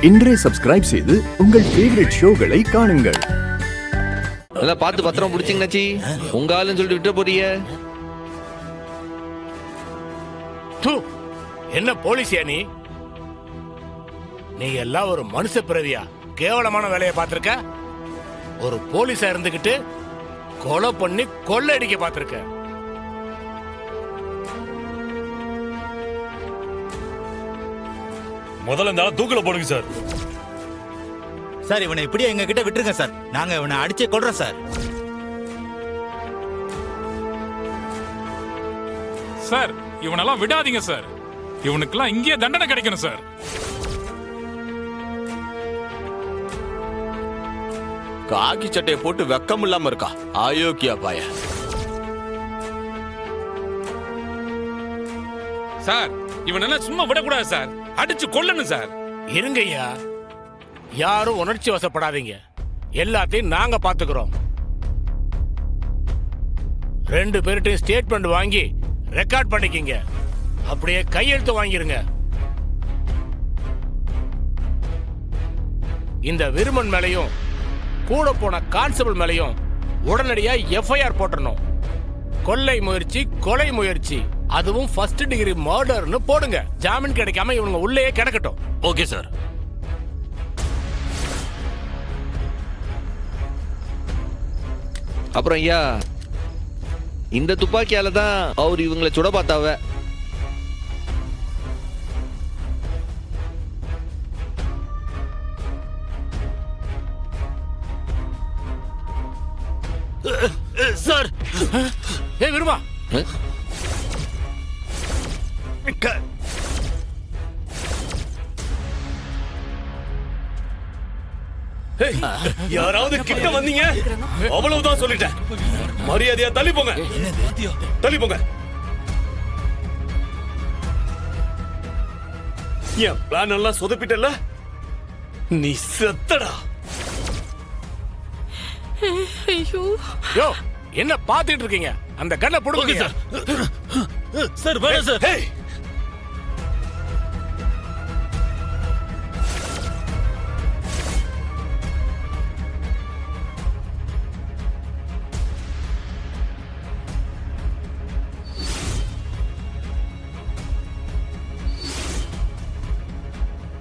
இன்றே சப்ஸ்கிரைப் செய்து உங்கள் ஃபேவரட் ஷோகளை காணுங்கள். நல்லா பார்த்து பத்திரம் பிடிச்சிங்கனாச்சி. உங்க ஆளுன்னு சொல்லிட்டு விட்டு போறீங்க. என்ன போலீஸியா நீ? நீ எல்லாம் ஒரு மனுஷ பிறவியா? கேவலமான வேலையை பார்த்திருக்க. ஒரு போலீஸா இருந்துகிட்டு கொலை பண்ணி கொள்ளடிக்க பார்த்திருக்க. முதல்ல இந்த தூக்குல போடுங்க சார். சார் இவனை இப்படியே எங்க கிட்ட விட்டுருங்க சார். நாங்க இவனை அடிச்சே கொல்றோம் சார். சார் இவனெல்லாம் விடாதீங்க சார். இவனுக்கெல்லாம் இங்கேயே தண்டனை கிடைக்கணும் சார். காக்கி சட்டையை போட்டு வெக்கம் இல்லாம இருக்கா அயோக்கியா பாய. சார் இவனெல்லாம் சும்மா விடக்கூடாது சார். அடிச்சு கொல்லணும் சார். இருங்கய்யா, யாரும் உணர்ச்சி வசப்படாதீங்க. எல்லாத்தையும் நாங்க பாத்துக்கிறோம். 2 பேர்கிட்டையும் ஸ்டேட்மெண்ட் வாங்கி ரெக்கார்ட் பண்ணிக்கிங்க. அப்படியே கையெழுத்து வாங்கிருங்க. இந்த விருமன் மேலையும் கூட போன கான்ஸ்டபிள் மேலையும் உடனடியா எஃப்ஐஆர் போட்டணும். கொள்ளை முயற்சி, கொலை முயற்சி, அதுவும் ஃபர்ஸ்ட் டிகிரி மர்டர்னு போடுங்க. ஜாமீன் கிடைக்காம இவங்க உள்ளேயே கிடக்கட்டும். Okay sir. அப்புறம் ஐயா, இந்த துப்பாக்கியால தான் அவர் இவங்களை சுட பார்த்தாவ. சார் ஏய் விருமா, யாராவது கிட்ட வந்தீங்க அவ்வளவுதான் சொல்லிட்டேன். மரியாதையா தள்ளி போங்க. தள்ளி போங்க. என் பிளான் எல்லாம் சொதப்பிட்டல. நீ செத்தடா. ஐயோ யோ என்ன பாத்துட்டு இருக்கீங்க? அந்த கண்ணை போடுங்க சார். வேணாம் சார்.